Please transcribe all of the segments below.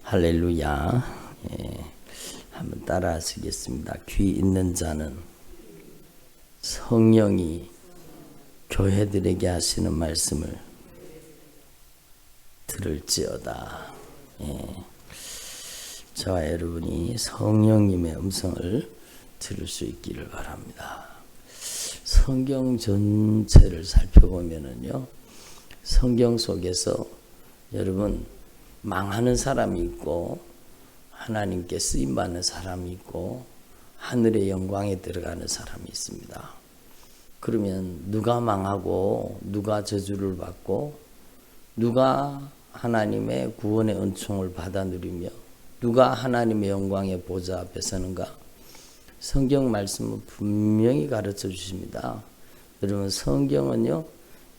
할렐루야. 한번 따라 하시겠습니다. 귀 있는 자는 성령이 교회들에게 하시는 말씀을 들을지어다. 저와 여러분이 성령님의 음성을 들을 수 있기를 바랍니다. 성경 전체를 살펴보면은요, 성경 속에서 여러분 망하는 사람이 있고 하나님께 쓰임받는 사람이 있고 하늘의 영광에 들어가는 사람이 있습니다. 그러면 누가 망하고 누가 저주를 받고 누가 하나님의 구원의 은총을 받아 누리며 누가 하나님의 영광의 보좌 앞에 서는가? 성경 말씀은 분명히 가르쳐 주십니다. 여러분, 성경은요,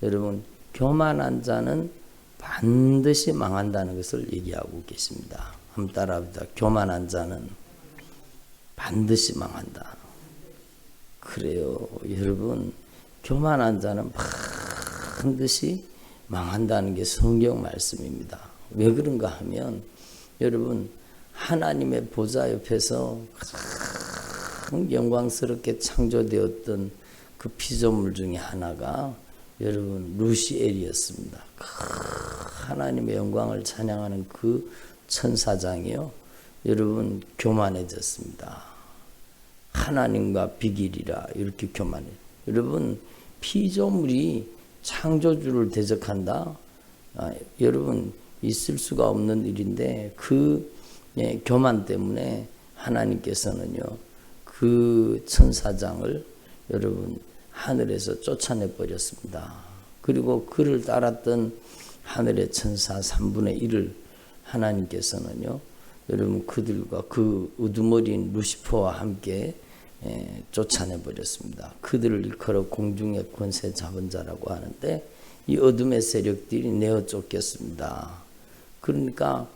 여러분, 교만한 자는 반드시 망한다는 것을 얘기하고 계십니다. 한번 따라합니다. 교만한 자는 반드시 망한다. 그래요. 여러분, 교만한 자는 반드시 망한다는 게 성경 말씀입니다. 왜 그런가 하면 여러분, 하나님의 보좌 옆에서 가장 영광스럽게 창조되었던 그 피조물 중에 하나가 여러분 루시엘이었습니다. 하나님의 영광을 찬양하는 그 천사장이요, 여러분 교만해졌습니다. 하나님과 비길이라 이렇게 교만해. 여러분, 피조물이 창조주를 대적한다. 여러분, 있을 수가 없는 일인데 그 교만 때문에 하나님께서는요, 그 천사장을 여러분 하늘에서 쫓아내 버렸습니다. 그리고 그를 따랐던 하늘의 천사 3분의 1을 하나님께서는요, 여러분 그들과 그 우두머리인 루시퍼와 함께 쫓아내 버렸습니다. 그들을 일컬어 공중의 권세 잡은 자라고 하는데 이 어둠의 세력들이 내어 쫓겼습니다. 그러니까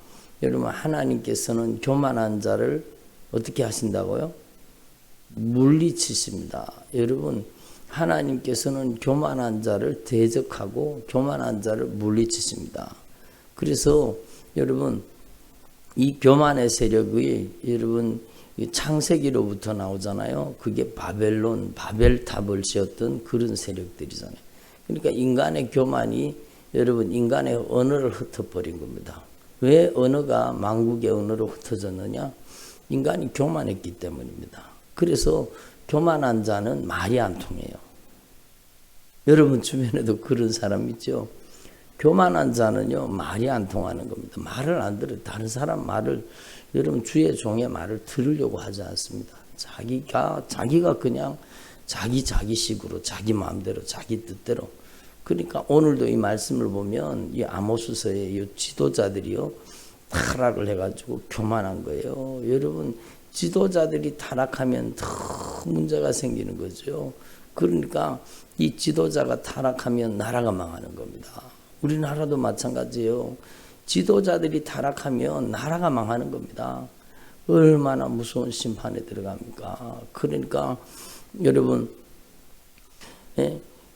여러분, 하나님께서는 교만한 자를 어떻게 하신다고요? 물리치십니다. 여러분, 하나님께서는 교만한 자를 대적하고 교만한 자를 물리치십니다. 그래서 여러분, 이 교만의 세력이 여러분 창세기로부터 나오잖아요. 그게 바벨론, 바벨탑을 지었던 그런 세력들이잖아요. 그러니까 인간의 교만이 여러분 인간의 언어를 흩어버린 겁니다. 왜 언어가 만국의 언어로 흩어졌느냐? 인간이 교만했기 때문입니다. 그래서 교만한 자는 말이 안 통해요. 여러분 주변에도 그런 사람 있죠? 교만한 자는요, 말이 안 통하는 겁니다. 말을 안 들어요. 다른 사람 말을, 여러분 주의 종의 말을 들으려고 하지 않습니다. 자기가 그냥 자기식으로, 자기 마음대로, 자기 뜻대로. 그러니까 오늘도 이 말씀을 보면 이 아모스서의 이 지도자들이요, 타락을 해가지고 교만한 거예요. 여러분, 지도자들이 타락하면 더 문제가 생기는 거죠. 그러니까 이 지도자가 타락하면 나라가 망하는 겁니다. 우리나라도 마찬가지예요. 지도자들이 타락하면 나라가 망하는 겁니다. 얼마나 무서운 심판에 들어갑니까? 그러니까 여러분,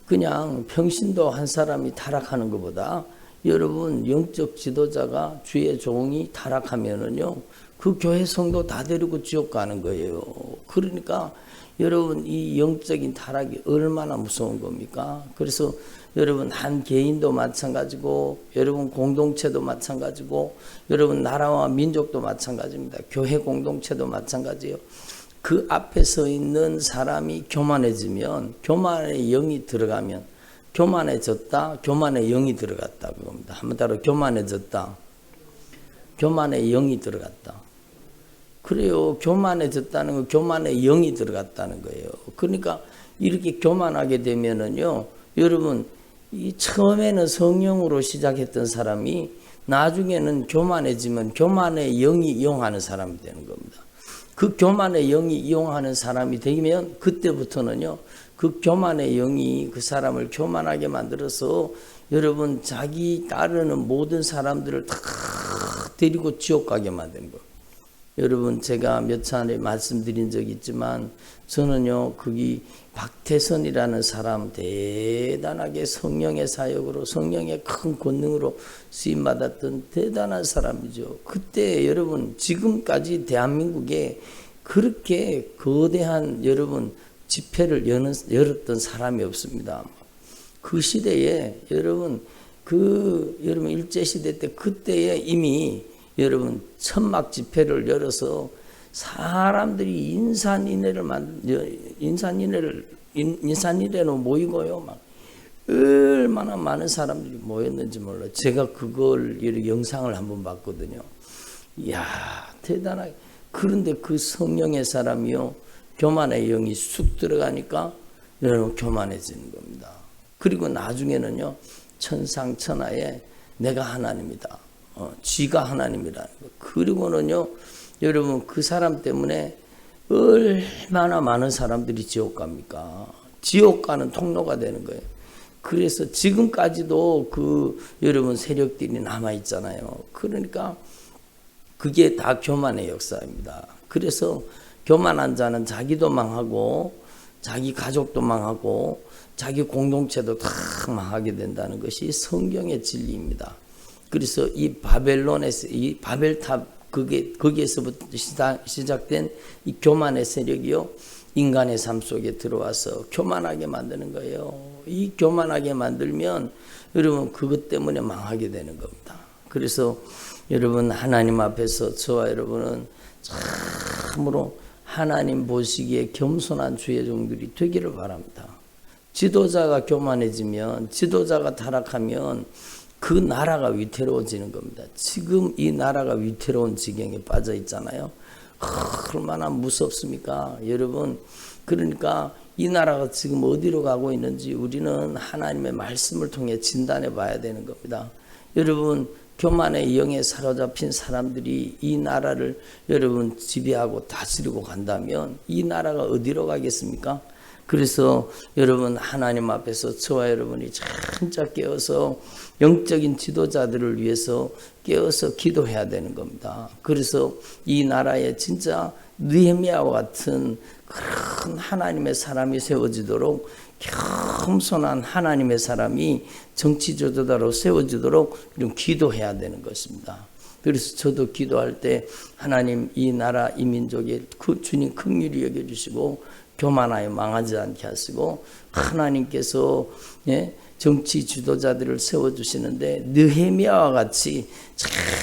그냥 평신도 한 사람이 타락하는 것보다 여러분 영적 지도자가 주의 종이 타락하면은요, 그 교회 성도 다 데리고 지옥 가는 거예요. 그러니까 여러분, 이 영적인 타락이 얼마나 무서운 겁니까? 그래서 여러분, 한 개인도 마찬가지고 여러분 공동체도 마찬가지고 여러분 나라와 민족도 마찬가지입니다. 교회 공동체도 마찬가지예요. 그 앞에 서 있는 사람이 교만해지면, 교만의 영이 들어가면, 교만해졌다, 교만의 영이 들어갔다 그겁니다. 한번 따라, 교만해졌다, 교만의 영이 들어갔다. 그래요. 교만해졌다는 건 교만의 영이 들어갔다는 거예요. 그러니까 이렇게 교만하게 되면은요, 여러분, 이 처음에는 성령으로 시작했던 사람이 나중에는 교만해지면 교만의 영이 이용하는 사람이 되는 겁니다. 그 교만의 영이 이용하는 사람이 되면 그때부터는요, 그 교만의 영이 그 사람을 교만하게 만들어서 여러분 자기 따르는 모든 사람들을 다 데리고 지옥 가게 만드는 거예요. 여러분 제가 몇 차례 말씀드린 적이 있지만 저는요 거기 박태선이라는 사람 대단하게 성령의 사역으로 성령의 큰 권능으로 쓰임받았던 대단한 사람이죠. 그때 여러분 지금까지 대한민국에 그렇게 거대한 여러분 집회를 열었던 사람이 없습니다. 그 시대에 여러분 여러분 일제시대 때 그때에 이미 여러분 천막 집회를 열어서 사람들이 인산인해로 모이고요. 막 얼마나 많은 사람들이 모였는지 몰라요. 제가 그걸 영상을 한번 봤거든요. 이야 대단하게. 그런데 그 성령의 사람이요 교만의 영이 쑥 들어가니까 여러분 교만해지는 겁니다. 그리고 나중에는요 천상천하에 내가 하나님이다. 쥐가 하나님이라는 거. 그리고는요 여러분 그 사람 때문에 얼마나 많은 사람들이 지옥 갑니까? 지옥 가는 통로가 되는 거예요. 그래서 지금까지도 그 여러분 세력들이 남아 있잖아요. 그러니까 그게 다 교만의 역사입니다. 그래서 교만한 자는 자기도 망하고 자기 가족도 망하고 자기 공동체도 다 망하게 된다는 것이 성경의 진리입니다. 그래서 이 바벨론에서 이 바벨탑 거기에서부터 시작된 이 교만의 세력이요 인간의 삶 속에 들어와서 교만하게 만드는 거예요. 이 교만하게 만들면 여러분 그것 때문에 망하게 되는 겁니다. 그래서 여러분 하나님 앞에서 저와 여러분은 참으로 하나님 보시기에 겸손한 주의 종들이 되기를 바랍니다. 지도자가 교만해지면 지도자가 타락하면 그 나라가 위태로워지는 겁니다. 지금 이 나라가 위태로운 지경에 빠져 있잖아요. 얼마나 무섭습니까? 여러분 그러니까 이 나라가 지금 어디로 가고 있는지 우리는 하나님의 말씀을 통해 진단해 봐야 되는 겁니다. 여러분 교만의 영에 사로잡힌 사람들이 이 나라를 여러분 지배하고 다스리고 간다면 이 나라가 어디로 가겠습니까? 그래서 여러분 하나님 앞에서 저와 여러분이 진짜 깨어서 영적인 지도자들을 위해서 깨어서 기도해야 되는 겁니다. 그래서 이 나라에 진짜 느헤미야와 같은 큰 하나님의 사람이 세워지도록 겸손한 하나님의 사람이 정치 지도자로 세워지도록 좀 기도해야 되는 것입니다. 그래서 저도 기도할 때 하나님 이 나라 이 민족에 그 주님 긍휼히 여겨주시고 교만하여 망하지 않게 하시고 하나님께서 정치 지도자들을 세워주시는데 느헤미야와 같이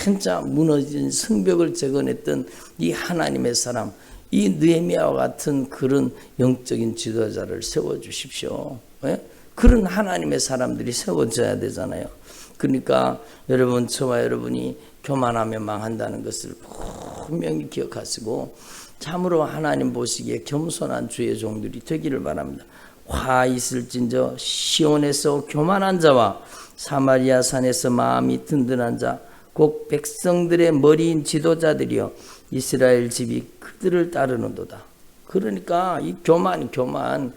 진짜 무너진 성벽을 재건했던 이 하나님의 사람 이 느헤미야와 같은 그런 영적인 지도자를 세워주십시오. 그런 하나님의 사람들이 세워져야 되잖아요. 그러니까 여러분 저와 여러분이 교만하며 망한다는 것을 분명히 기억하시고 참으로 하나님 보시기에 겸손한 주의 종들이 되기를 바랍니다. 화 있을진저 시온에서 교만한 자와 사마리아 산에서 마음이 든든한 자 곧 백성들의 머리인 지도자들이여 이스라엘 집이 그들을 따르는도다. 그러니까 이 교만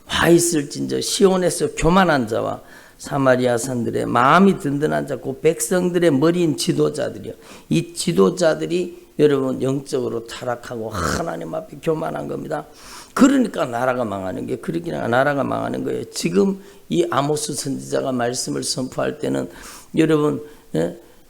화 있을진저 시온에서 교만한 자와 사마리아 산들의 마음이 든든한 자 곧 백성들의 머리인 지도자들이여 이 지도자들이 여러분 영적으로 타락하고 하나님 앞에 교만한 겁니다. 그러니까 나라가 망하는 게 그러니까 나라가 망하는 거예요. 지금 이 아모스 선지자가 말씀을 선포할 때는 여러분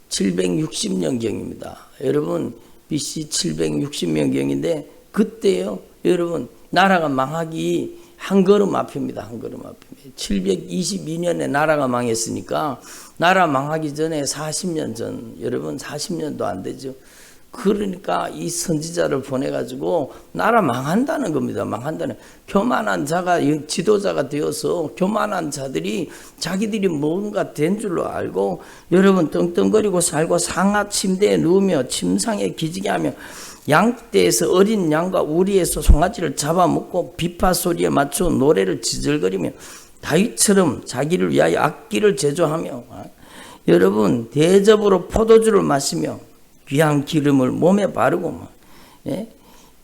760년경입니다. 여러분 BC 760년경인데 그때요 여러분 나라가 망하기 한 걸음 앞입니다. 한 걸음 앞입니다. 722년에 나라가 망했으니까 나라 망하기 전에 40년 전 여러분 40년도 안 되죠. 그러니까 이 선지자를 보내가지고 나라 망한다는 겁니다. 망한다는 교만한 자가 지도자가 되어서 교만한 자들이 자기들이 뭔가 된 줄로 알고 여러분 떵떵거리고 살고 상하 침대에 누우며 침상에 기지개 하며 양떼에서 어린 양과 우리에서 송아지를 잡아먹고 비파 소리에 맞춰 노래를 지절거리며 다윗처럼 자기를 위하여 악기를 제조하며 여러분 대접으로 포도주를 마시며 귀한 기름을 몸에 바르고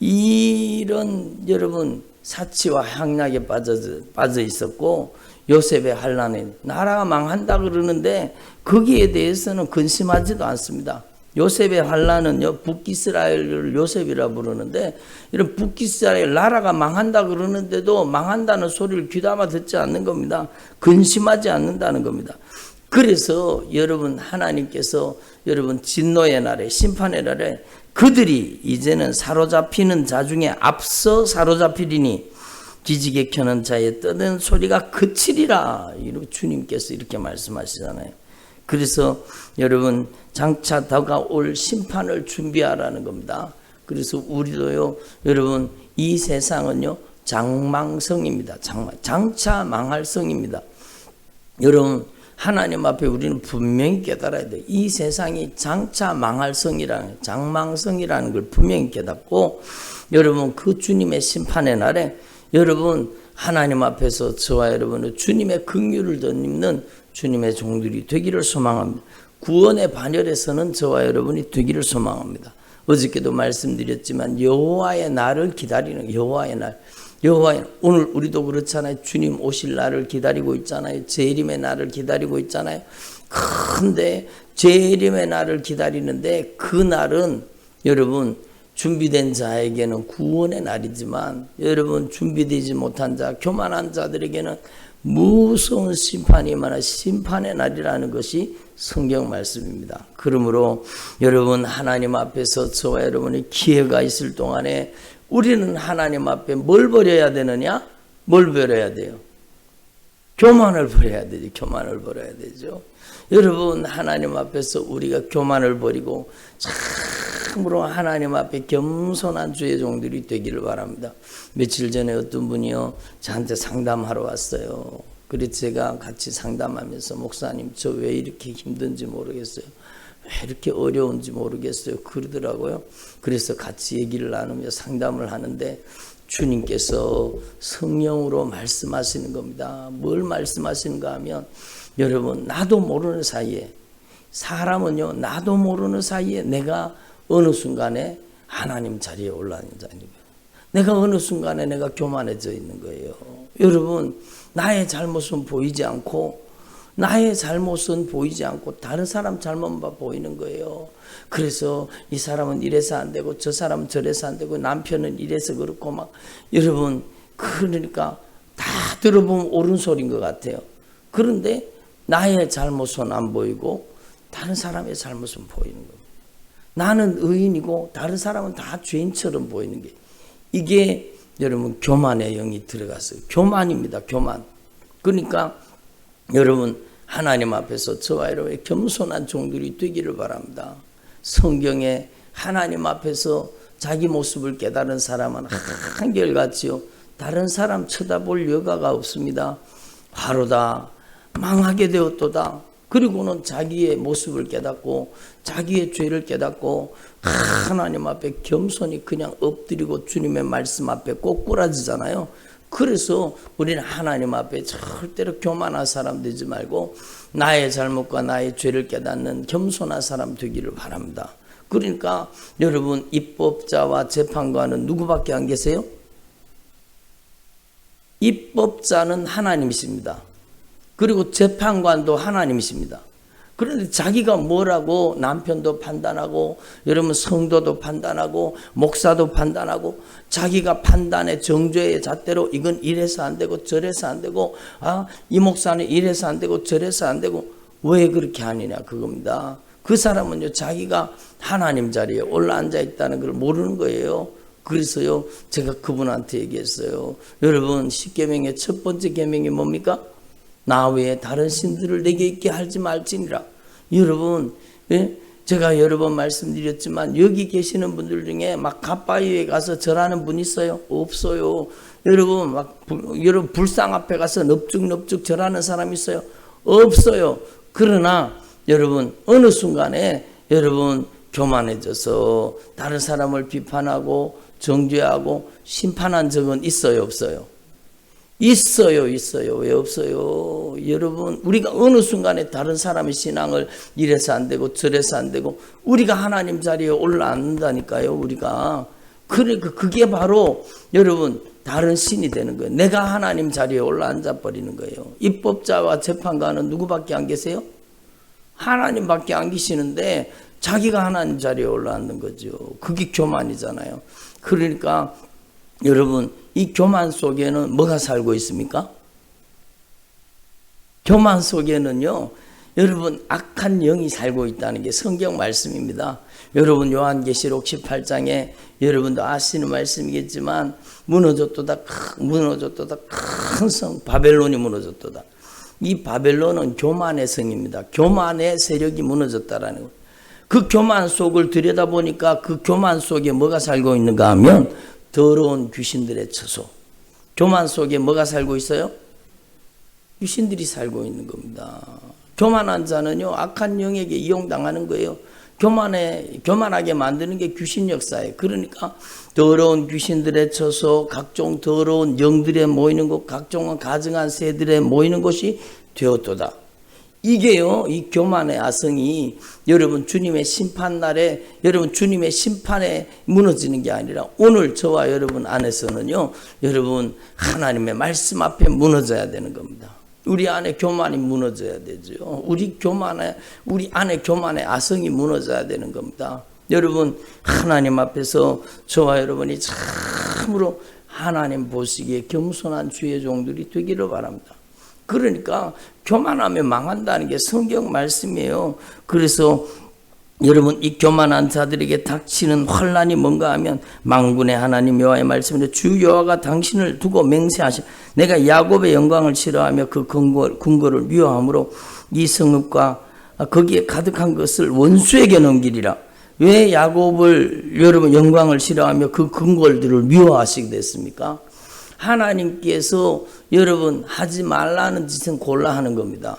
이런 여러분 사치와 향락에 빠져 있었고 요셉의 환난에 나라가 망한다 그러는데 거기에 대해서는 근심하지도 않습니다. 요셉의 환란은요, 북이스라엘을 요셉이라 부르는데, 이런 북이스라엘 나라가 망한다 그러는데도 망한다는 소리를 귀담아 듣지 않는 겁니다. 근심하지 않는다는 겁니다. 그래서 여러분, 하나님께서 여러분 진노의 날에, 심판의 날에 그들이 이제는 사로잡히는 자 중에 앞서 사로잡히리니 기지개 켜는 자의 떠드는 소리가 그치리라. 주님께서 이렇게 말씀하시잖아요. 그래서 여러분, 장차 다가올 심판을 준비하라는 겁니다. 그래서 우리도요, 여러분, 이 세상은요, 장망성입니다. 장차 망할 성입니다. 여러분, 하나님 앞에 우리는 분명히 깨달아야 돼요. 이 세상이 장차 망할 성이라는, 장망성이라는 걸 분명히 깨닫고, 여러분, 그 주님의 심판의 날에 여러분, 하나님 앞에서 저와 여러분은 주님의 긍휼을 덧입는 주님의 종들이 되기를 소망합니다. 구원의 반열에서는 저와 여러분이 되기를 소망합니다. 어저께도 말씀드렸지만 여호와의 날을 기다리는, 여호와의 날, 오늘 우리도 그렇잖아요. 주님 오실 날을 기다리고 있잖아요. 재림의 날을 기다리고 있잖아요. 근데 재림의 날을 기다리는데 그 날은 여러분 준비된 자에게는 구원의 날이지만 여러분 준비되지 못한 자, 교만한 자들에게는 무서운 심판이 많아 심판의 날이라는 것이 성경 말씀입니다. 그러므로 여러분, 하나님 앞에서 저와 여러분이 기회가 있을 동안에 우리는 하나님 앞에 뭘 버려야 되느냐? 뭘 버려야 돼요? 교만을 버려야 되죠. 교만을 버려야 되죠. 여러분, 하나님 앞에서 우리가 교만을 버리고 참으로 하나님 앞에 겸손한 주의 종들이 되기를 바랍니다. 며칠 전에 어떤 분이요, 저한테 상담하러 왔어요. 그래서 제가 같이 상담하면서, 목사님, 저 왜 이렇게 힘든지 모르겠어요. 왜 이렇게 어려운지 모르겠어요. 그러더라고요. 그래서 같이 얘기를 나누며 상담을 하는데 주님께서 성령으로 말씀하시는 겁니다. 뭘 말씀하시는가 하면, 여러분, 나도 모르는 사이에, 사람은요, 나도 모르는 사이에 내가 어느 순간에 하나님 자리에 올라앉는 자입니다. 내가 어느 순간에 내가 교만해져 있는 거예요. 여러분, 나의 잘못은 보이지 않고 다른 사람 잘못만 보이는 거예요. 그래서 이 사람은 이래서 안 되고 저 사람은 저래서 안 되고 남편은 이래서 그렇고 막, 여러분, 그러니까 다 들어보면 옳은 소리인 것 같아요. 그런데 나의 잘못은 안 보이고 다른 사람의 잘못은 보이는 겁니다. 나는 의인이고 다른 사람은 다 죄인처럼 보이는 게, 이게 여러분 교만의 영이 들어갔어요. 교만입니다. 교만. 그러니까 여러분, 하나님 앞에서 저와 여러분의 겸손한 종들이 되기를 바랍니다. 성경에 하나님 앞에서 자기 모습을 깨달은 사람은 한결같이요, 다른 사람 쳐다볼 여가가 없습니다. 바로다, 망하게 되었도다. 그리고는 자기의 모습을 깨닫고 자기의 죄를 깨닫고 하나님 앞에 겸손히 그냥 엎드리고 주님의 말씀 앞에 꼬꾸라지잖아요. 그래서 우리는 하나님 앞에 절대로 교만한 사람 되지 말고 나의 잘못과 나의 죄를 깨닫는 겸손한 사람 되기를 바랍니다. 그러니까 여러분, 입법자와 재판관은 누구밖에 안 계세요? 입법자는 하나님이십니다. 그리고 재판관도 하나님이십니다. 그런데 자기가 뭐라고 남편도 판단하고, 여러분 성도도 판단하고, 목사도 판단하고, 자기가 판단의 정죄의 잣대로 이건 이래서 안 되고 저래서 안 되고, 이 목사는 이래서 안 되고 저래서 안 되고, 왜 그렇게 하느냐 그겁니다. 그 사람은요, 자기가 하나님 자리에 올라앉아 있다는 걸 모르는 거예요. 그래서요, 제가 그분한테 얘기했어요. 여러분, 10계명의 첫 번째 계명이 뭡니까? 나 외에 다른 신들을 내게 있게 하지 말지니라. 여러분, 제가 여러 번 말씀드렸지만 여기 계시는 분들 중에 막 갓바위에 가서 절하는 분 있어요? 없어요. 여러분, 여러분 불상 앞에 가서 넙죽넙죽 절하는 사람 있어요? 없어요. 그러나 여러분, 어느 순간에 여러분 교만해져서 다른 사람을 비판하고 정죄하고 심판한 적은 있어요, 없어요? 있어요. 왜 없어요? 여러분, 우리가 어느 순간에 다른 사람의 신앙을 이래서 안 되고 저래서 안 되고, 우리가 하나님 자리에 올라앉는다니까요. 우리가. 그러니까 그게 바로 여러분 다른 신이 되는 거예요. 내가 하나님 자리에 올라앉아 버리는 거예요. 입법자와 재판관은 누구밖에 안 계세요? 하나님밖에 안 계시는데, 자기가 하나님 자리에 올라앉는 거죠. 그게 교만이잖아요. 그러니까 여러분, 이 교만 속에는 뭐가 살고 있습니까? 교만 속에는요, 여러분, 악한 영이 살고 있다는 게 성경 말씀입니다. 여러분, 요한계시록 18장에 여러분도 아시는 말씀이겠지만, 무너졌도다 큰 성 바벨론이 무너졌도다. 이 바벨론은 교만의 성입니다. 교만의 세력이 무너졌다라는 거예요. 그 교만 속을 들여다보니까 그 교만 속에 뭐가 살고 있는가 하면 더러운 귀신들의 처소. 교만 속에 뭐가 살고 있어요? 귀신들이 살고 있는 겁니다. 교만한 자는요, 악한 영에게 이용당하는 거예요. 교만하게 만드는 게 귀신 역사예요. 그러니까 더러운 귀신들의 처소, 각종 더러운 영들에 모이는 곳, 각종 가증한 새들에 모이는 곳이 되었도다. 이게요, 이 교만의 아성이 여러분 주님의 심판날에, 여러분 주님의 심판에 무너지는 게 아니라 오늘 저와 여러분 안에서는요, 여러분 하나님의 말씀 앞에 무너져야 되는 겁니다. 우리 안에 교만이 무너져야 되죠. 우리 안에 교만의 아성이 무너져야 되는 겁니다. 여러분, 하나님 앞에서 저와 여러분이 참으로 하나님 보시기에 겸손한 주의 종들이 되기를 바랍니다. 그러니까 교만하면 망한다는 게 성경 말씀이에요. 그래서 여러분, 이 교만한 자들에게 닥치는 환난이 뭔가 하면 만군의 하나님 여호와의 말씀인데, 주 여호와가 당신을 두고 맹세하시, 내가 야곱의 영광을 싫어하며 그 궁궐을 미워함으로 이 성읍과 거기에 가득한 것을 원수에게 넘기리라. 왜 야곱을 여러분 영광을 싫어하며 그 궁궐들을 미워하시게 됐습니까? 하나님께서 여러분 하지 말라는 짓은 골라 하는 겁니다.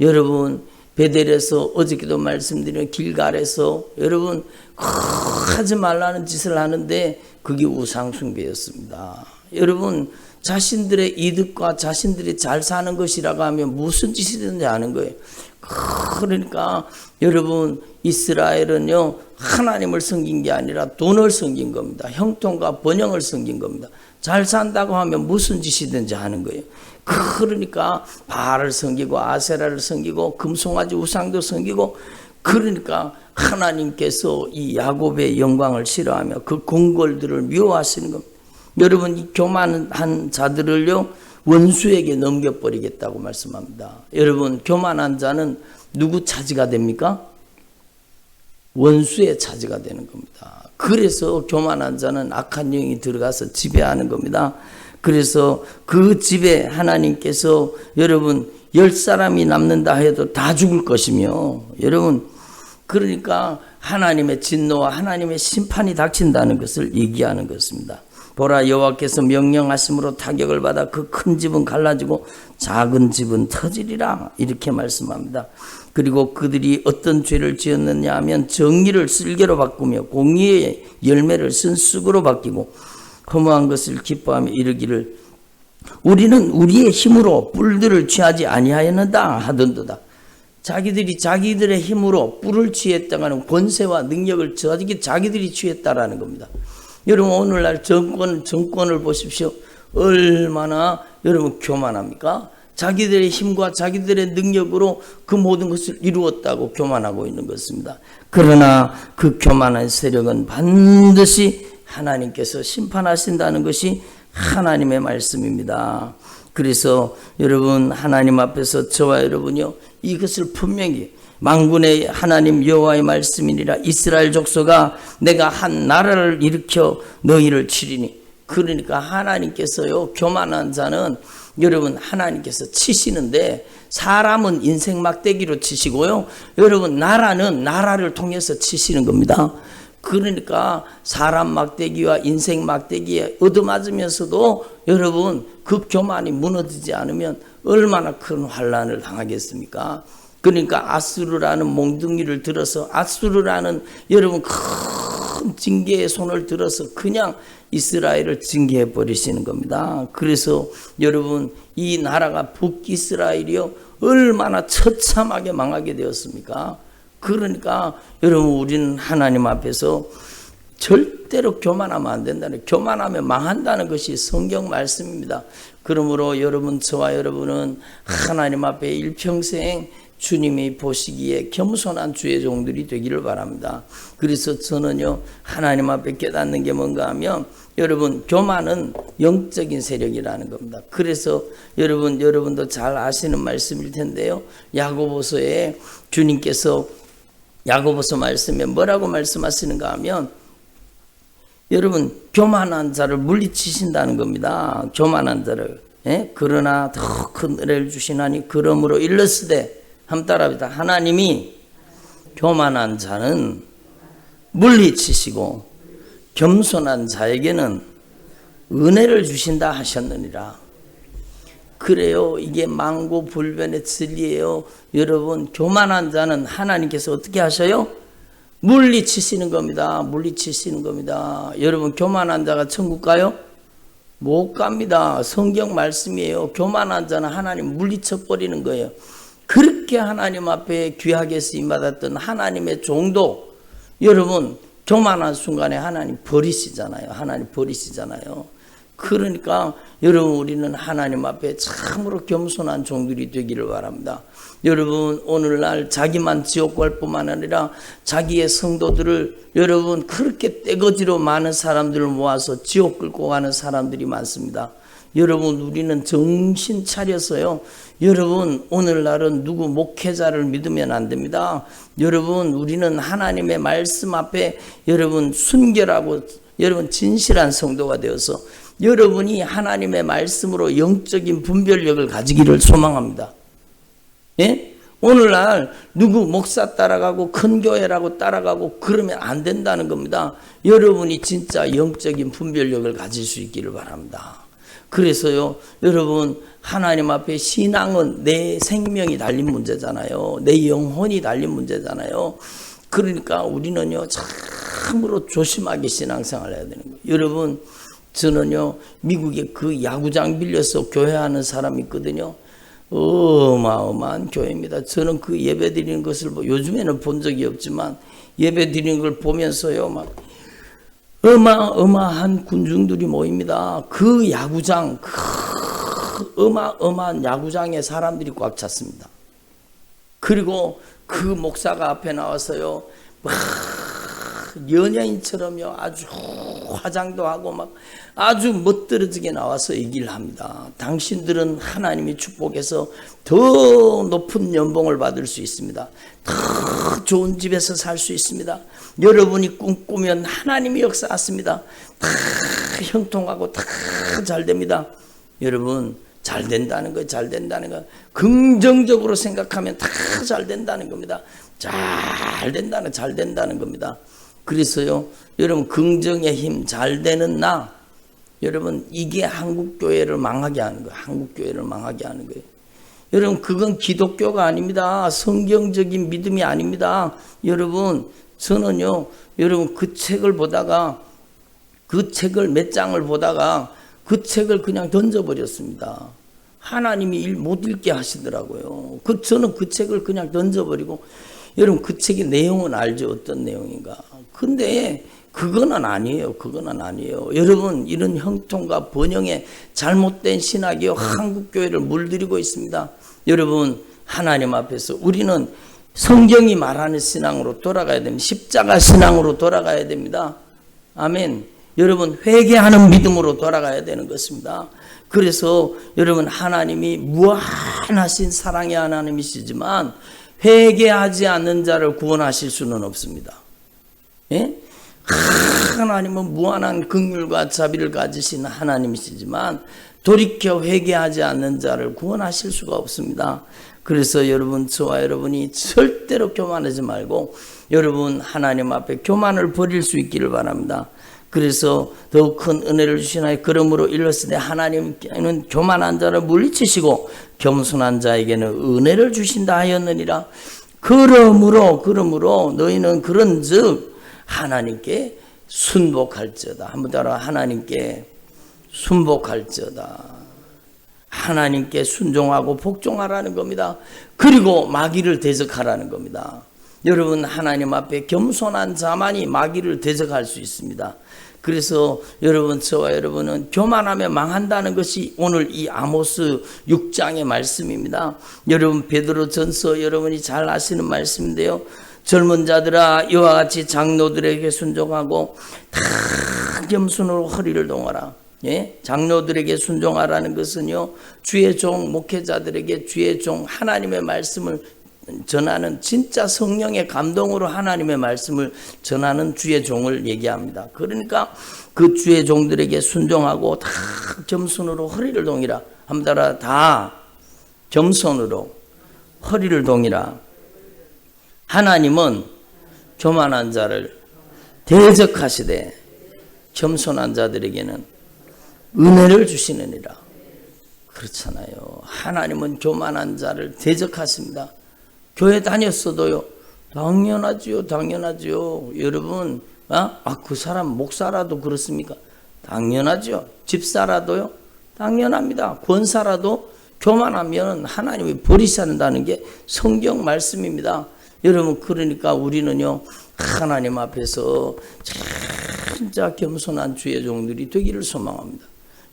여러분, 베델에서 어저께도 말씀드린 길갈에서 여러분 하지 말라는 짓을 하는데 그게 우상숭배였습니다. 여러분, 자신들의 이득과 자신들이 잘 사는 것이라고 하면 무슨 짓이든지 하는 거예요. 그러니까 여러분, 이스라엘은요, 하나님을 섬긴 게 아니라 돈을 섬긴 겁니다. 형통과 번영을 섬긴 겁니다. 잘 산다고 하면 무슨 짓이든지 하는 거예요. 그러니까 바알을 섬기고 아세라를 섬기고 금송아지 우상도 섬기고, 그러니까 하나님께서 이 야곱의 영광을 싫어하며 그 궁궐들을 미워하시는 겁니다. 여러분, 이 교만한 자들을요, 원수에게 넘겨버리겠다고 말씀합니다. 여러분, 교만한 자는 누구 차지가 됩니까? 원수의 차지가 되는 겁니다. 그래서 교만한 자는 악한 영이 들어가서 지배하는 겁니다. 그래서 그 집에 하나님께서 여러분 10사람이 남는다 해도 다 죽을 것이며, 여러분 그러니까 하나님의 진노와 하나님의 심판이 닥친다는 것을 얘기하는 것입니다. 보라, 여호와께서 명령하심으로 타격을 받아 그 큰 집은 갈라지고 작은 집은 터지리라, 이렇게 말씀합니다. 그리고 그들이 어떤 죄를 지었느냐 하면 정의를 쓸개로 바꾸며 공의의 열매를 쓴 쑥으로 바뀌고 허무한 것을 기뻐하며 이르기를 우리는 우리의 힘으로 뿔들을 취하지 아니하였는다 하던도다. 자기들의 힘으로 뿔을 취했다가는 권세와 능력을 자기들이 취했다라는 겁니다. 여러분, 오늘날 정권을 보십시오. 얼마나 여러분 교만합니까? 자기들의 힘과 자기들의 능력으로 그 모든 것을 이루었다고 교만하고 있는 것입니다. 그러나 그 교만한 세력은 반드시 하나님께서 심판하신다는 것이 하나님의 말씀입니다. 그래서 여러분, 하나님 앞에서 저와 여러분이요, 이것을 분명히 만군의 하나님 여호와의 말씀이니라. 이스라엘 족속아, 내가 한 나라를 일으켜 너희를 치리니. 그러니까 하나님께서요, 교만한 자는 여러분 하나님께서 치시는데, 사람은 인생 막대기로 치시고요, 여러분 나라는 나라를 통해서 치시는 겁니다. 그러니까 사람 막대기와 인생 막대기에 얻어맞으면서도 여러분 그 교만이 무너지지 않으면 얼마나 큰 환난을 당하겠습니까? 그러니까 아수르라는 몽둥이를 들어서, 아수르라는 여러분 큰 징계의 손을 들어서 그냥 이스라엘을 징계해 버리시는 겁니다. 그래서 여러분, 이 나라가 북이스라엘이요, 얼마나 처참하게 망하게 되었습니까? 그러니까 여러분, 우리는 하나님 앞에서 절대로 교만하면 안 된다는, 교만하면 망한다는 것이 성경 말씀입니다. 그러므로 여러분, 저와 여러분은 하나님 앞에 일평생 주님이 보시기에 겸손한 주의 종들이 되기를 바랍니다. 그래서 저는요, 하나님 앞에 깨닫는 게 뭔가 하면, 여러분, 교만은 영적인 세력이라는 겁니다. 그래서 여러분도 잘 아시는 말씀일 텐데요. 야고보서에 주님께서 야고보서 말씀에 뭐라고 말씀하시는가 하면, 여러분, 교만한 자를 물리치신다는 겁니다. 교만한 자를. 예? 그러나 더 큰 은혜를 주시나니 그러므로 일렀으되, 한번 따라합니다. 하나님이 교만한 자는 물리치시고 겸손한 자에게는 은혜를 주신다 하셨느니라. 그래요. 이게 만고불변의 진리예요. 여러분, 교만한 자는 하나님께서 어떻게 하셔요? 물리치시는 겁니다. 물리치시는 겁니다. 여러분, 교만한 자가 천국 가요? 못 갑니다. 성경 말씀이에요. 교만한 자는 하나님 물리쳐버리는 거예요. 그렇게 하나님 앞에 귀하게 쓰임받았던 하나님의 종도, 여러분, 교만한 순간에 하나님 버리시잖아요. 하나님 버리시잖아요. 그러니까 여러분, 우리는 하나님 앞에 참으로 겸손한 종들이 되기를 바랍니다. 여러분, 오늘날 자기만 지옥 갈 뿐만 아니라 자기의 성도들을, 여러분, 그렇게 떼거지로 많은 사람들을 모아서 지옥 끌고 가는 사람들이 많습니다. 여러분, 우리는 정신 차려서요, 여러분, 오늘날은 누구 목회자를 믿으면 안 됩니다. 여러분, 우리는 하나님의 말씀 앞에 여러분 순결하고 여러분 진실한 성도가 되어서 여러분이 하나님의 말씀으로 영적인 분별력을 가지기를 소망합니다. 예? 오늘날 누구 목사 따라가고 큰 교회라고 따라가고 그러면 안 된다는 겁니다. 여러분이 진짜 영적인 분별력을 가질 수 있기를 바랍니다. 그래서요, 여러분, 하나님 앞에 신앙은 내 생명이 달린 문제잖아요. 내 영혼이 달린 문제잖아요. 그러니까 우리는요, 참으로 조심하게 신앙생활을 해야 되는 거예요. 여러분, 저는요, 미국에 그 야구장 빌려서 교회하는 사람이 있거든요. 어마어마한 교회입니다. 저는 그 예배 드리는 것을 요즘에는 본 적이 없지만 예배 드리는 걸 보면서요, 막 어마어마한 군중들이 모입니다. 그 야구장, 어마어마한 야구장에 사람들이 꽉 찼습니다. 그리고 그 목사가 앞에 나와서요, 막 연예인처럼요, 아주 화장도 하고 막 아주 멋들어지게 나와서 얘기를 합니다. 당신들은 하나님이 축복해서 더 높은 연봉을 받을 수 있습니다. 더 좋은 집에서 살 수 있습니다. 여러분이 꿈꾸면 하나님이 역사하십니다. 다 형통하고 다 잘 됩니다. 여러분, 잘 된다는 거예요. 잘 된다는 거. 긍정적으로 생각하면 다 잘 된다는 겁니다. 잘 된다는 겁니다. 그래서요, 여러분, 긍정의 힘, 잘 되는 나, 여러분, 이게 한국교회를 망하게 하는 거예요. 한국교회를 망하게 하는 거예요. 여러분, 그건 기독교가 아닙니다. 성경적인 믿음이 아닙니다. 여러분, 저는요, 여러분, 그 책을 보다가, 그 책을 몇 장을 보다가 그 책을 그냥 던져버렸습니다. 하나님이 못 읽게 하시더라고요. 저는 그 책을 그냥 던져버리고, 여러분, 그 책의 내용은 알죠. 어떤 내용인가. 근데 그거는 아니에요. 그거는 아니에요. 여러분, 이런 형통과 번영의 잘못된 신학이요, 한국교회를 물들이고 있습니다. 여러분, 하나님 앞에서 우리는 성경이 말하는 신앙으로 돌아가야 됩니다. 십자가 신앙으로 돌아가야 됩니다. 아멘. 여러분, 회개하는 믿음으로 돌아가야 되는 것입니다. 그래서 여러분, 하나님이 무한하신 사랑의 하나님이시지만 회개하지 않는 자를 구원하실 수는 없습니다. 예? 하나님은 무한한 긍휼과 자비를 가지신 하나님이시지만 돌이켜 회개하지 않는 자를 구원하실 수가 없습니다. 그래서 여러분, 저와 여러분이 절대로 교만하지 말고 여러분, 하나님 앞에 교만을 버릴 수 있기를 바랍니다. 그래서 더욱 큰 은혜를 주시나니 그러므로 일렀으되 하나님께는 교만한 자를 물리치시고 겸손한 자에게는 은혜를 주신다 하였느니라. 그러므로 너희는 그런즉 하나님께 순복할지어다. 한번 따라, 하나님께 순복할지어다. 하나님께 순종하고 복종하라는 겁니다. 그리고 마귀를 대적하라는 겁니다. 여러분, 하나님 앞에 겸손한 자만이 마귀를 대적할 수 있습니다. 그래서 여러분, 저와 여러분은 교만하면 망한다는 것이 오늘 이 아모스 6장의 말씀입니다. 여러분, 베드로전서 여러분이 잘 아시는 말씀인데요. 젊은 자들아, 이와 같이 장로들에게 순종하고 다 겸손으로 허리를 동하라. 예? 장로들에게 순종하라는 것은요, 주의 종 목회자들에게 주의 종 하나님의 말씀을 전하는, 진짜 성령의 감동으로 하나님의 말씀을 전하는 주의 종을 얘기합니다. 그러니까 그 주의 종들에게 순종하고 다 겸손으로 허리를 동이라. 한번 따라, 다 겸손으로 허리를 동이라. 하나님은 교만한 자를 대적하시되 겸손한 자들에게는 은혜를 주시느니라. 그렇잖아요. 하나님은 교만한 자를 대적하십니다. 교회 다녔어도요. 당연하지요. 당연하지요. 여러분, 그 사람 목사라도 그렇습니까? 당연하죠. 집사라도요. 당연합니다. 권사라도 교만하면 하나님이 버리신다는 게 성경 말씀입니다. 여러분, 그러니까 우리는요, 하나님 앞에서 진짜 겸손한 주의 종들이 되기를 소망합니다.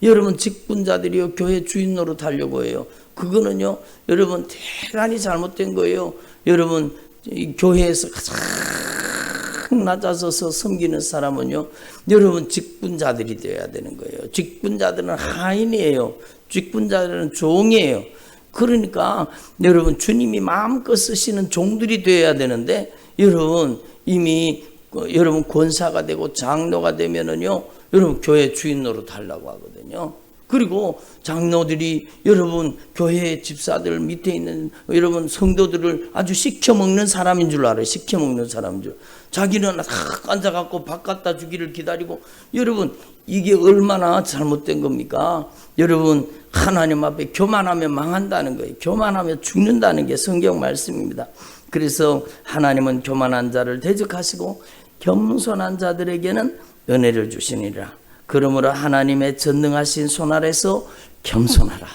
여러분, 직분자들이요, 교회 주인 노릇하려고 해요. 그거는요, 여러분, 대단히 잘못된 거예요. 여러분, 이 교회에서 가장 낮아져서 섬기는 사람은요, 여러분, 직분자들이 되어야 되는 거예요. 직분자들은 하인이에요. 직분자들은 종이에요. 그러니까 여러분, 주님이 마음껏 쓰시는 종들이 되어야 되는데, 여러분, 이미 여러분 권사가 되고 장로가 되면은요, 여러분 교회 주인 노릇 하려고 하거든요. 그리고 장로들이 여러분 교회 집사들 밑에 있는 여러분 성도들을 아주 시켜먹는 사람인 줄 알아요. 시켜먹는 사람인 줄. 자기는 딱 앉아갖고 밥 갖다 주기를 기다리고. 여러분, 이게 얼마나 잘못된 겁니까? 여러분, 하나님 앞에 교만하면 망한다는 거예요. 교만하면 죽는다는 게 성경 말씀입니다. 그래서 하나님은 교만한 자를 대적하시고 겸손한 자들에게는 은혜를 주시니라. 그러므로 하나님의 전능하신 손 아래서 겸손하라.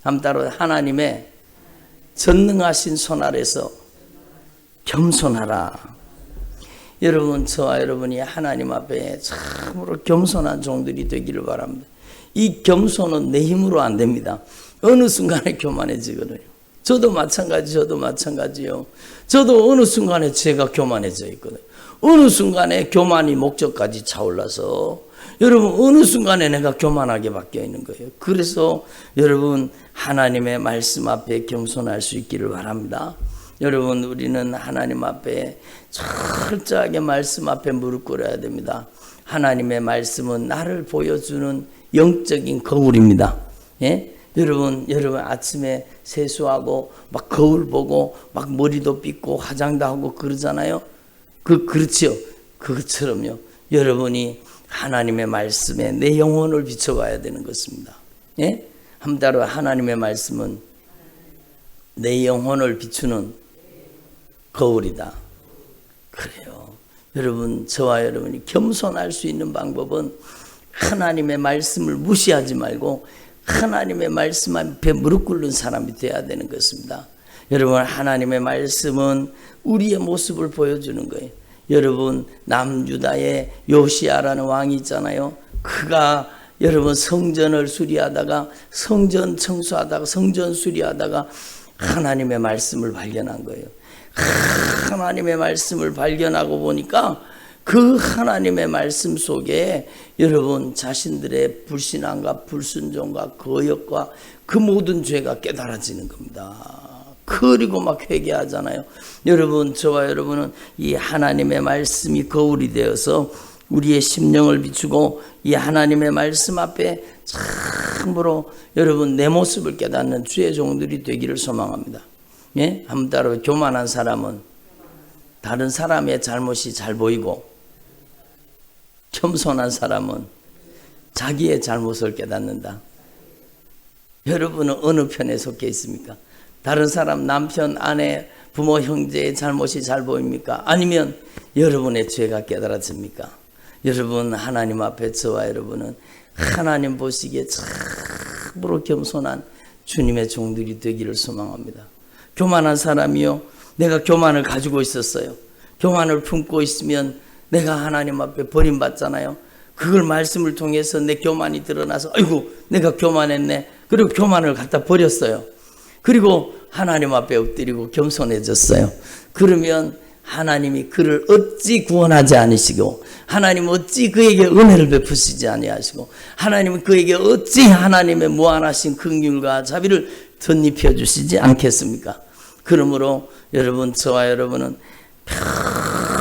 한번 따로, 하나님의 전능하신 손 아래서 겸손하라. 여러분, 저와 여러분이 하나님 앞에 참으로 겸손한 종들이 되기를 바랍니다. 이 겸손은 내 힘으로 안 됩니다. 어느 순간에 교만해지거든요. 저도 마찬가지요. 저도 어느 순간에 제가 교만해져 있거든요. 어느 순간에 교만이 목적까지 차올라서 여러분, 어느 순간에 내가 교만하게 바뀌어 있는 거예요. 그래서 여러분, 하나님의 말씀 앞에 겸손할 수 있기를 바랍니다. 여러분, 우리는 하나님 앞에 철저하게 말씀 앞에 무릎 꿇어야 됩니다. 하나님의 말씀은 나를 보여주는 영적인 거울입니다. 예? 여러분 아침에 세수하고 막 거울 보고 막 머리도 빗고 화장도 하고 그러잖아요. 그렇죠. 그것처럼요. 여러분이 하나님의 말씀에 내 영혼을 비춰봐야 되는 것입니다. 예? 한 따로, 하나님의 말씀은 내 영혼을 비추는 거울이다. 그래요. 여러분, 저와 여러분이 겸손할 수 있는 방법은 하나님의 말씀을 무시하지 말고 하나님의 말씀 앞에 무릎 꿇는 사람이 되어야 되는 것입니다. 여러분, 하나님의 말씀은 우리의 모습을 보여주는 거예요. 여러분, 남유다의 요시야라는 왕이 있잖아요. 그가 여러분 성전을 수리하다가, 성전 청소하다가, 성전 수리하다가 하나님의 말씀을 발견한 거예요. 하나님의 말씀을 발견하고 보니까 그 하나님의 말씀 속에 여러분 자신들의 불신앙과 불순종과 거역과 그 모든 죄가 깨달아지는 겁니다. 그리고 막 회개하잖아요. 여러분, 저와 여러분은 이 하나님의 말씀이 거울이 되어서 우리의 심령을 비추고 이 하나님의 말씀 앞에 참으로 여러분 내 모습을 깨닫는 주의 종들이 되기를 소망합니다. 예? 한번 따로, 교만한 사람은 다른 사람의 잘못이 잘 보이고, 겸손한 사람은 자기의 잘못을 깨닫는다. 여러분은 어느 편에 속해 있습니까? 다른 사람, 남편, 아내, 부모, 형제의 잘못이 잘 보입니까? 아니면 여러분의 죄가 깨달아집니까? 여러분, 하나님 앞에 저와 여러분은 하나님 보시기에 참으로 겸손한 주님의 종들이 되기를 소망합니다. 교만한 사람이요, 내가 교만을 가지고 있었어요. 교만을 품고 있으면 내가 하나님 앞에 버림받잖아요. 그걸 말씀을 통해서 내 교만이 드러나서 아이고 내가 교만했네. 그리고 교만을 갖다 버렸어요. 그리고 하나님 앞에 엎드리고 겸손해졌어요. 그러면 하나님이 그를 어찌 구원하지 않으시고 하나님 어찌 그에게 은혜를 베푸시지 아니하시고 하나님은 그에게 어찌 하나님의 무한하신 긍휼과 자비를 덧입혀 주시지 않겠습니까? 그러므로 여러분, 저와 여러분은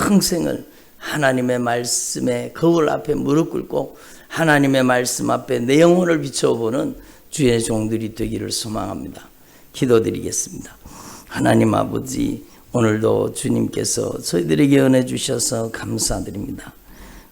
평생을 하나님의 말씀에 거울 앞에 무릎 꿇고 하나님의 말씀 앞에 내 영혼을 비춰보는 주의 종들이 되기를 소망합니다. 기도드리겠습니다. 하나님 아버지, 오늘도 주님께서 저희들에게 은혜 주셔서 감사드립니다.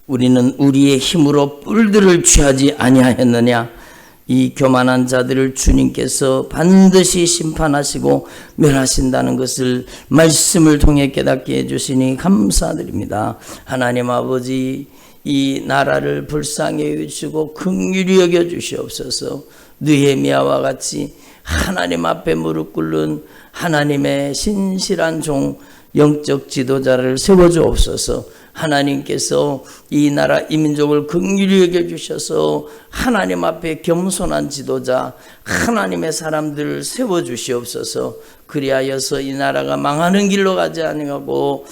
우리는 우리의 힘으로 뿔들을 취하지 아니하였느냐? 이 교만한 자들을 주님께서 반드시 심판하시고 멸하신다는 것을 말씀을 통해 깨닫게 해주시니 감사드립니다. 하나님 아버지, 이 나라를 불쌍히 여겨주시고 긍휼히 여겨주시옵소서. 느헤미야와 같이 하나님 앞에 무릎 꿇는 하나님의 신실한 종, 영적 지도자를 세워주옵소서. 하나님께서 이 나라 이 민족을 긍휼히 여겨주셔서 하나님 앞에 겸손한 지도자, 하나님의 사람들을 세워주시옵소서. 그리하여서 이 나라가 망하는 길로 가지 아니하고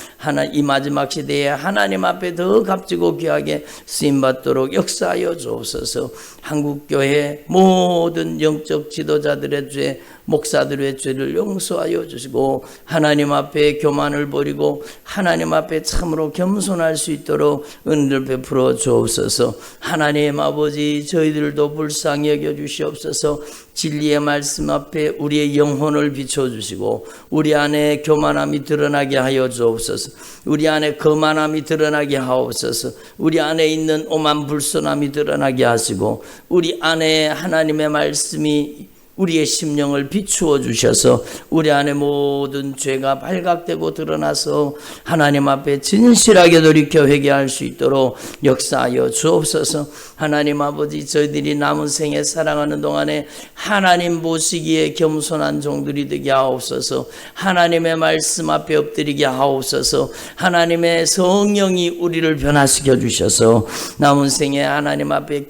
이 마지막 시대에 하나님 앞에 더 값지고 귀하게 쓰임받도록 역사하여 주옵소서. 한국교회 모든 영적 지도자들의 죄, 목사들의 죄를 용서하여 주시고 하나님 앞에 교만을 버리고 하나님 앞에 참으로 겸손할 수 있도록 은혜를 베풀어 주옵소서. 하나님 아버지, 저희들도 불쌍히 여겨 주시옵소서. 진리의 말씀 앞에 우리의 영혼을 비춰주시고 우리 안에 교만함이 드러나게 하여 주옵소서. 우리 안에 거만함이 드러나게 하옵소서. 우리 안에 있는 오만불선함이 드러나게 하시고 우리 안에 하나님의 말씀이 우리의 심령을 비추어 주셔서 우리 안에 모든 죄가 발각되고 드러나서 하나님 앞에 진실하게 돌이켜 회개할 수 있도록 역사하여 주옵소서. 하나님 아버지, 저희들이 남은 생에 살아가는 동안에 하나님 보시기에 겸손한 종들이 되게 하옵소서. 하나님의 말씀 앞에 엎드리게 하옵소서. 하나님의 성령이 우리를 변화시켜 주셔서 남은 생에 하나님 앞에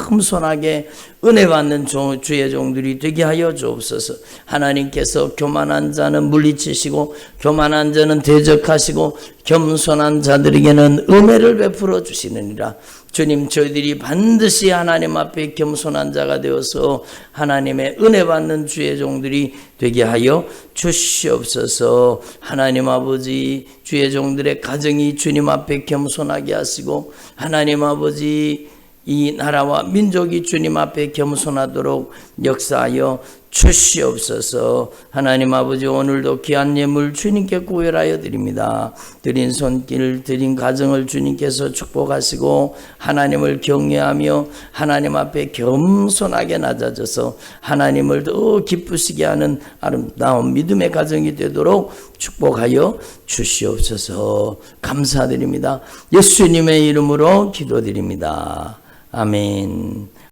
겸손하게 은혜 받는 주의 종들이 되게 하여 주옵소서. 하나님께서 교만한 자는 물리치시고 교만한 자는 대적하시고 겸손한 자들에게는 은혜를 베풀어 주시느니라. 주님, 저희들이 반드시 하나님 앞에 겸손한 자가 되어서 하나님의 은혜 받는 주의 종들이 되게 하여 주시옵소서. 하나님 아버지, 주의 종들의 가정이 주님 앞에 겸손하게 하시고 하나님 아버지, 이 나라와 민족이 주님 앞에 겸손하도록 역사하여 주시옵소서. 하나님 아버지, 오늘도 귀한 예물 주님께 구별하여 드립니다. 드린 손길, 드린 가정을 주님께서 축복하시고 하나님을 경외하며 하나님 앞에 겸손하게 낮아져서 하나님을 더 기쁘시게 하는 아름다운 믿음의 가정이 되도록 축복하여 주시옵소서. 감사드립니다. 예수님의 이름으로 기도드립니다. 아멘.